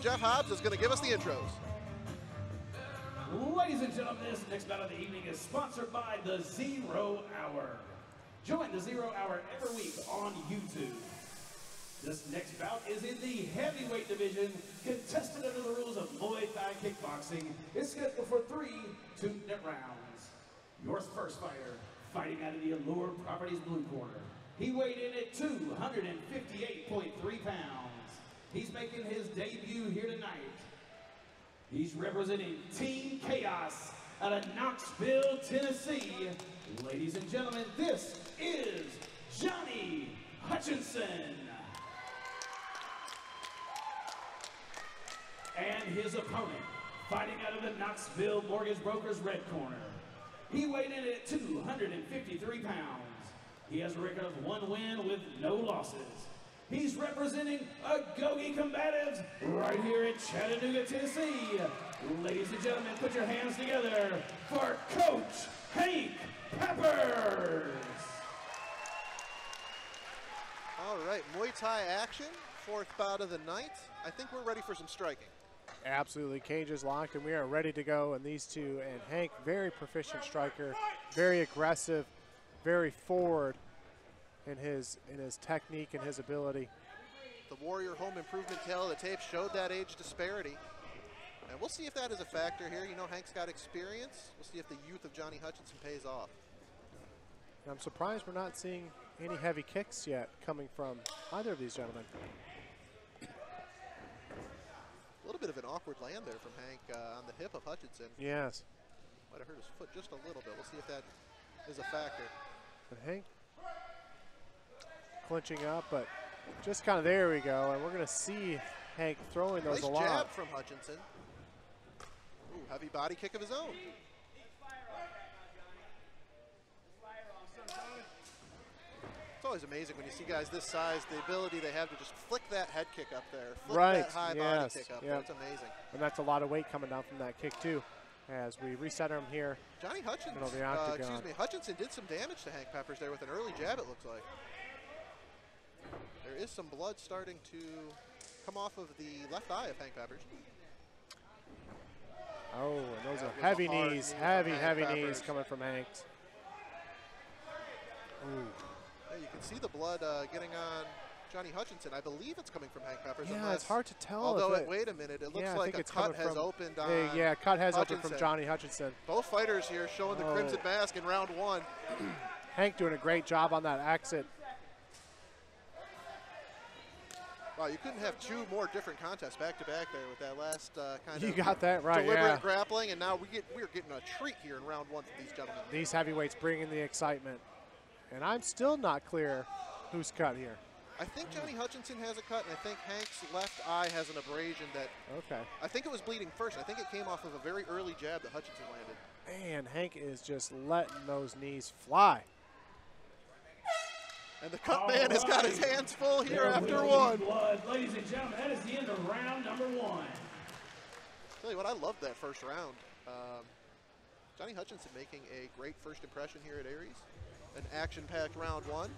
Jeff Hobbs is going to give us the intros. Ladies and gentlemen, this next bout of the evening is sponsored by the 0 Hour. Join the 0 Hour every week on YouTube. This next bout is in the heavyweight division, contested under the rules of Muay Thai kickboxing. It's scheduled for 3 2-minute rounds. Your first fighter, fighting out of the Allure Properties blue corner. He weighed in at 258.3 pounds. He's making his debut here tonight. He's representing Team Chaos out of Knoxville, Tennessee. Ladies and gentlemen, this is Johnny Hutchinson. And his opponent, fighting out of the Knoxville Mortgage Brokers red corner. He weighed in at 253 pounds. He has a record of 1 win with no losses. He's representing Agoge Combatives right here in Chattanooga, Tennessee. Ladies and gentlemen, put your hands together for Coach Hank Peppers. All right, Muay Thai action, 4th bout of the night. I think we're ready for some striking. Absolutely, cage is locked and we are ready to go. And these two, and Hank, very proficient striker, very aggressive, very forward in his technique and his ability. The Warrior Home Improvement tale of the tape showed that age disparity. And we'll see if that is a factor here. You know, Hank's got experience. We'll see if the youth of Johnny Hutchinson pays off. And I'm surprised we're not seeing any heavy kicks yet coming from either of these gentlemen. A little bit of an awkward land there from Hank on the hip of Hutchinson. Yes. Might have hurt his foot just a little bit. We'll see if that is a factor. But Hank clinching up, but just kind of there we go. And we're going to see Hank throwing those a lot. Nice jab from Hutchinson. Ooh, heavy body kick of his own. It's always amazing when you see guys this size, the ability they have to just flick that head kick up there, flick that high body kick up there. It's amazing. And that's a lot of weight coming down from that kick too, as we reset him here. Johnny Hutchinson, Hutchinson did some damage to Hank Peppers there with an early jab, it looks like. There is some blood starting to come off of the left eye of Hank Peppers. Oh, and those are heavy knees, heavy knees coming from Hank. Ooh. Yeah, you can see the blood getting on Johnny Hutchinson. I believe it's coming from Hank Peppers. Yeah, it's hard to tell. Although, wait a minute, it looks like a cut has opened on cut has Hutchinson. opened from Johnny Hutchinson. Both fighters here showing the crimson mask in round 1. Hank doing a great job on that exit. Wow, you couldn't have 2 more different contests back-to-back there with that last kind you of got that right, deliberate grappling, and now we're getting a treat here in round 1 for these gentlemen. These heavyweights bringing the excitement. And I'm still not clear who's cut here. I think Johnny Hutchinson has a cut, and I think Hank's left eye has an abrasion that I think it was bleeding first. I think it came off of a very early jab that Hutchinson landed. Man, Hank is just letting those knees fly. And the cut man has got his hands full here after 1. Blood. Ladies and gentlemen, that is the end of round number 1. Tell you what, I loved that first round. Johnny Hutchinson making a great first impression here at Aries. An action-packed round 1.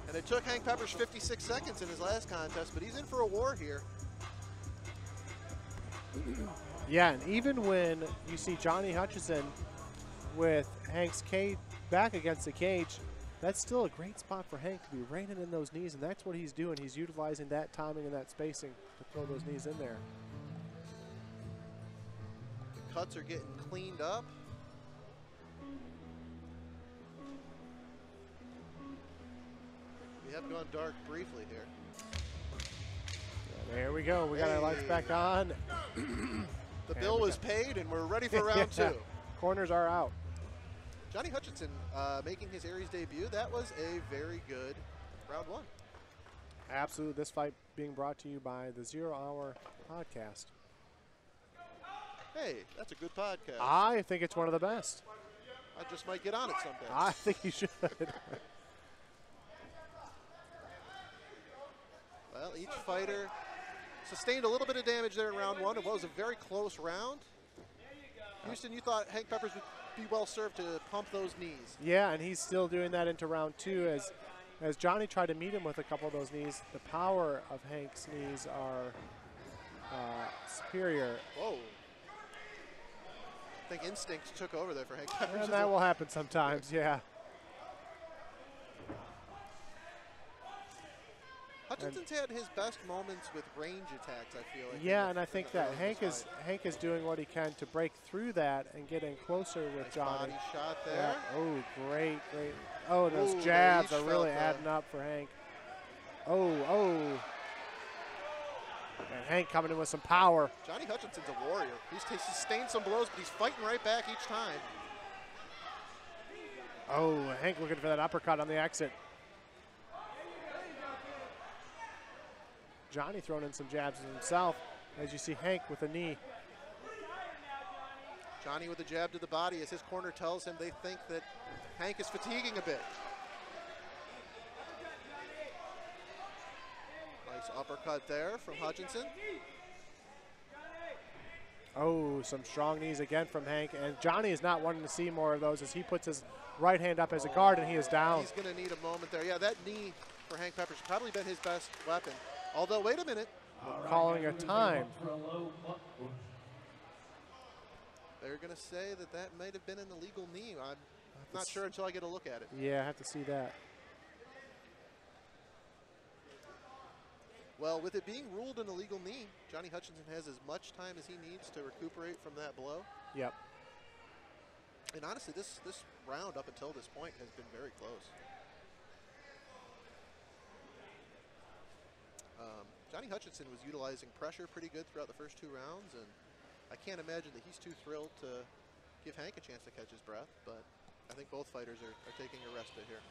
And it took Hank Peppers 56 seconds in his last contest, but he's in for a war here. Yeah, and even when you see Johnny Hutchinson with Hank's cage back against the cage, that's still a great spot for Hank to be reining in those knees, and that's what he's doing. He's utilizing that timing and that spacing to throw those knees in there. The cuts are getting cleaned up. We have gone dark briefly here. Yeah, there we go. We got our lights back on. The bill was paid, and we're ready for round 2. Corners are out. Johnny Hutchinson making his Aries debut. That was a very good round 1. Absolutely. This fight being brought to you by the 0 Hour Podcast. Hey, that's a good podcast. I think it's one of the best. I just might get on it someday. I think you should. Well, each fighter sustained a little bit of damage there in round 1. It was a very close round. Houston, you thought Hank Peppers would be well served to pump those knees. Yeah, and he's still doing that into round 2 as As Johnny tried to meet him with a couple of those knees, the power of Hank's knees are superior. Whoa. I think instinct took over there for Hank Peppers. And that will happen sometimes, yeah. Hutchinson's had his best moments with range attacks, I feel like. Yeah, and I think that Hank is doing what he can to break through that and get in closer with nice Johnny. Body shot there. Yeah. Oh, great. Oh, those Ooh, jabs are really adding up for Hank. Oh. And Hank coming in with some power. Johnny Hutchinson's a warrior. He's sustained some blows, but he's fighting right back each time. Oh, Hank looking for that uppercut on the exit. Johnny throwing in some jabs himself, as you see Hank with a knee. Johnny with a jab to the body as his corner tells him they think that Hank is fatiguing a bit. Nice uppercut there from Hutchinson. Oh, some strong knees again from Hank. And Johnny is not wanting to see more of those as he puts his right hand up as a guard and he is down. He's going to need a moment there. Yeah, that knee for Hank Peppers probably been his best weapon. Although, wait a minute. Calling a time. They're going to say that that might have been an illegal knee. I'm not sure until I get a look at it. Yeah, I have to see that. Well, with it being ruled an illegal knee, Johnny Hutchinson has as much time as he needs to recuperate from that blow. Yep. And honestly, this round up until this point has been very close. Johnny Hutchinson was utilizing pressure pretty good throughout the first 2 rounds, and I can't imagine that he's too thrilled to give Hank a chance to catch his breath, but I think both fighters are taking a respite here.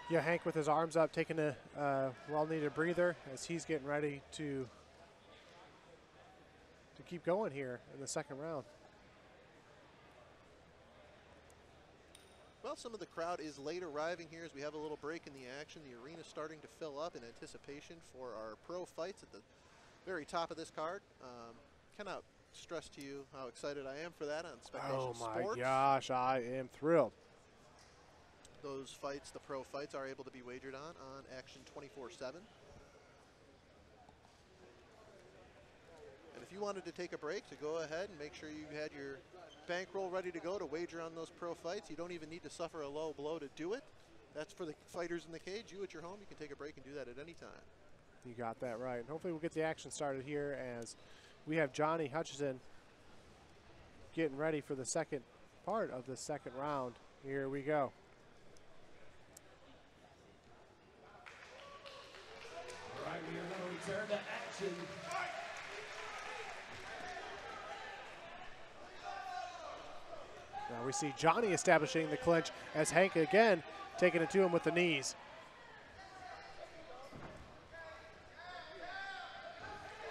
Yeah, Hank with his arms up, taking a well-needed breather as he's getting ready to keep going here in the second round. Well, some of the crowd is late arriving here as we have a little break in the action. The arena's starting to fill up in anticipation for our pro fights at the very top of this card. Cannot stress to you how excited I am for that on Spectation Sports. Oh my gosh, I am thrilled. Those fights, the pro fights, are able to be wagered on Action 24/7. And if you wanted to take a break, to go ahead and make sure you had your bankroll ready to go to wager on those pro fights. You don't even need to suffer a low blow to do it. That's for the fighters in the cage. You at your home, you can take a break and do that at any time. You got that right. And hopefully we'll get the action started here as we have Johnny Hutchinson getting ready for the second part of the second round. Here we go. All right, we are going to return to action. Now we see Johnny establishing the clinch as Hank again taking it to him with the knees.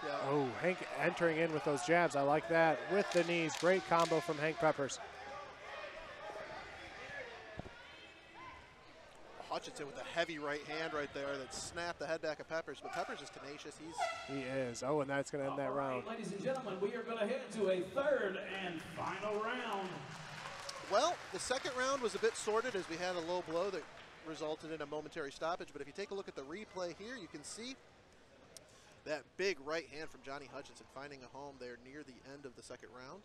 Yeah. Oh, Hank entering in with those jabs. I like that. With the knees. Great combo from Hank Peppers. Hutchinson with a heavy right hand right there that snapped the head back of Peppers, but Peppers is tenacious. He is. Oh, and that's going to end that round. Ladies and gentlemen, we are going to head to a third and final round. Well, the second round was a bit sorted as we had a low blow that resulted in a momentary stoppage, but if you take a look at the replay here, you can see that big right hand from Johnny Hutchinson finding a home there near the end of the second round.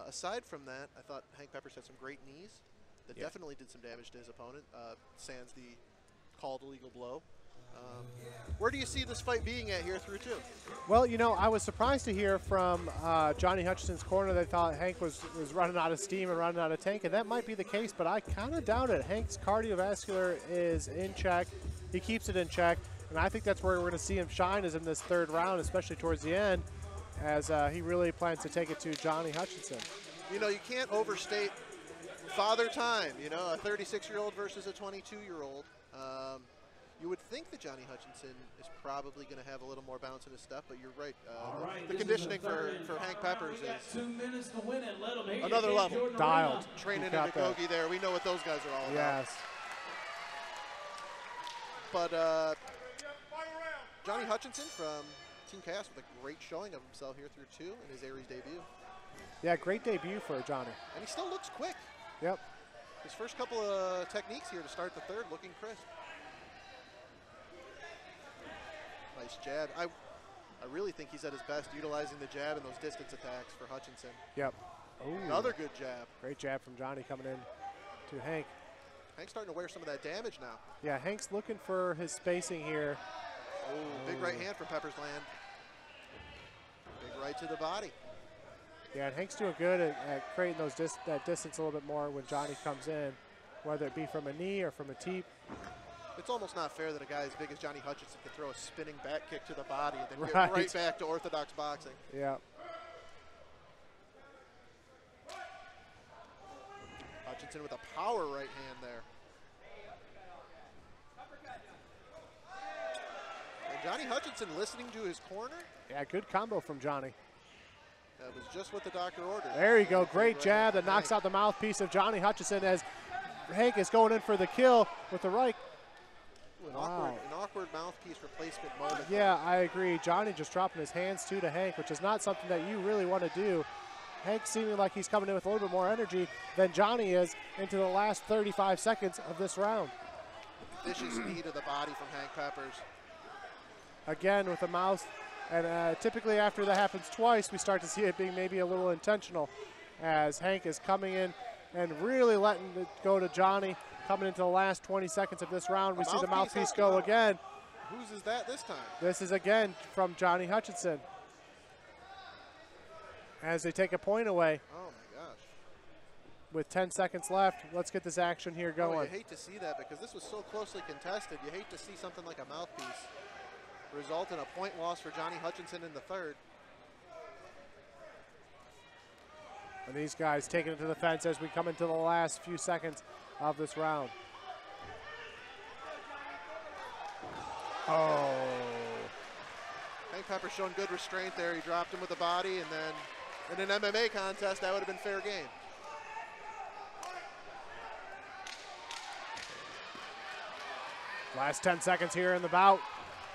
Aside from that, I thought Hank Peppers had some great knees that definitely did some damage to his opponent, sans the called illegal blow. Where do you see this fight being at here through 2? Well, you know, I was surprised to hear from Johnny Hutchinson's corner. They thought Hank was running out of steam and running out of tank, and that might be the case, but I kind of doubt it. Hank's cardiovascular is in check. He keeps it in check, and I think that's where we're going to see him shine is in this third round, especially towards the end, as he really plans to take it to Johnny Hutchinson. You know, you can't overstate father time, you know, a 36-year-old versus a 22-year-old. You would think that Johnny Hutchinson is probably going to have a little more bounce in his step, but you're right. The conditioning for Hank Peppers is 2 minutes to win it. Let him hit another level. Dialed. Training in Muay there. We know what those guys are all about. Yes. But Johnny Hutchinson from Team Chaos with a great showing of himself here through 2 in his Aries debut. Yeah, great debut for Johnny. And he still looks quick. Yep. His first couple of techniques here to start the third looking crisp. Nice jab. I really think he's at his best utilizing the jab and those distance attacks for Hutchinson. Yep. Ooh. Another good jab. Great jab from Johnny coming in to Hank. Hank's starting to wear some of that damage now. Yeah, Hank's looking for his spacing here. Oh, big right hand from Pepper's land. Big right to the body. Yeah, and Hank's doing good at creating those that distance a little bit more when Johnny comes in, whether it be from a knee or from a teep. It's almost not fair that a guy as big as Johnny Hutchinson can throw a spinning back kick to the body and then Right. get right back to orthodox boxing. Yeah. Hutchinson with a power right hand there. And Johnny Hutchinson listening to his corner. Yeah, good combo from Johnny. That was just what the doctor ordered. There you go. Great jab that knocks out the mouthpiece of Johnny Hutchinson as Hank is going in for the kill with the right. Ooh, Wow. an awkward mouthpiece replacement moment. Yeah, I agree. Johnny just dropping his hands too to Hank, which is not something that you really want to do. Hank seeming like he's coming in with a little bit more energy than Johnny is into the last 35 seconds of this round. Vicious knee to the body from Hank Peppers. Again with the mouth, and typically after that happens twice, we start to see it being maybe a little intentional as Hank is coming in and really letting it go to Johnny. Coming into the last 20 seconds of this round, we see the mouthpiece go again. Whose is that this time? This is again from Johnny Hutchinson. As they take a point away Oh my gosh. with 10 seconds left. Let's get this action here Oh, going. you hate to see that because this was so closely contested. You hate to see something like a mouthpiece result in a point loss for Johnny Hutchinson in the third. And these guys taking it to the fence as we come into the last few seconds of this round. Oh. Hank Pepper showing good restraint there. He dropped him with the body, and then in an MMA contest, that would have been fair game. Last 10 seconds here in the bout.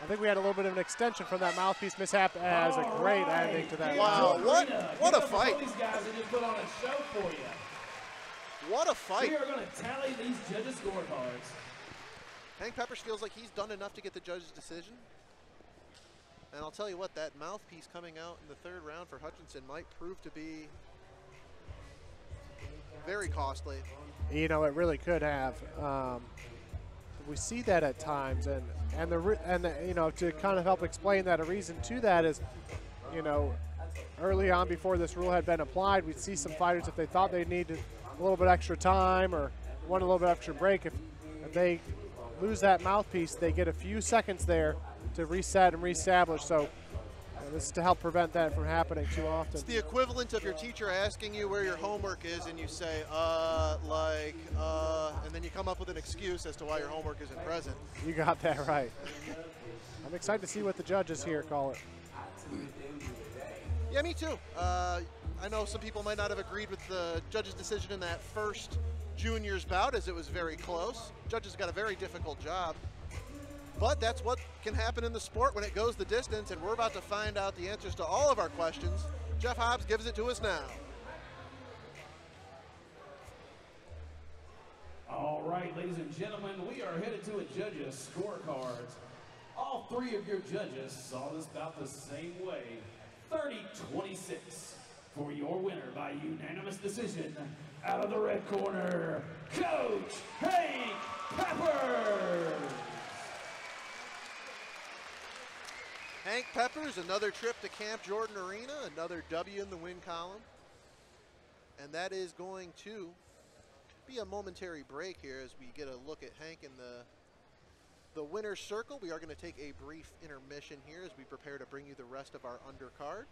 I think we had a little bit of an extension from that mouthpiece mishap as a great ending to that. Wow, round. what a fight. These guys that just put on a show for you. What a fight. We are going to tally these judges' scorecards. Hank Peppers feels like he's done enough to get the judge's decision. And I'll tell you what, that mouthpiece coming out in the third round for Hutchinson might prove to be very costly. You know, it really could have. We see that at times, and you know, to kind of help explain that, a reason to that is, you know, early on before this rule had been applied, we'd see some fighters, if they thought they needed a little bit extra time or want a little bit extra break, if they lose that mouthpiece, they get a few seconds there to reset and reestablish. So this is to help prevent that from happening too often. It's the equivalent of your teacher asking you where your homework is and you say, and then you come up with an excuse as to why your homework isn't present. You got that right. I'm excited to see what the judges here call it. Yeah, me too. I know some people might not have agreed with the judge's decision in that first juniors bout, as it was very close. Judges got a very difficult job. But that's what can happen in the sport when it goes the distance, and we're about to find out the answers to all of our questions. Jeff Hobbs gives it to us now. All right, ladies and gentlemen, we are headed to a judges' scorecards. All three of your judges saw this bout the same way. 30-26 for your winner by unanimous decision. Out of the red corner, Coach Hank Pepper. Hank Peppers, another trip to Camp Jordan Arena, another W in the win column. And that is going to be a momentary break here as we get a look at Hank in the winner's circle. We are going to take a brief intermission here as we prepare to bring you the rest of our undercard.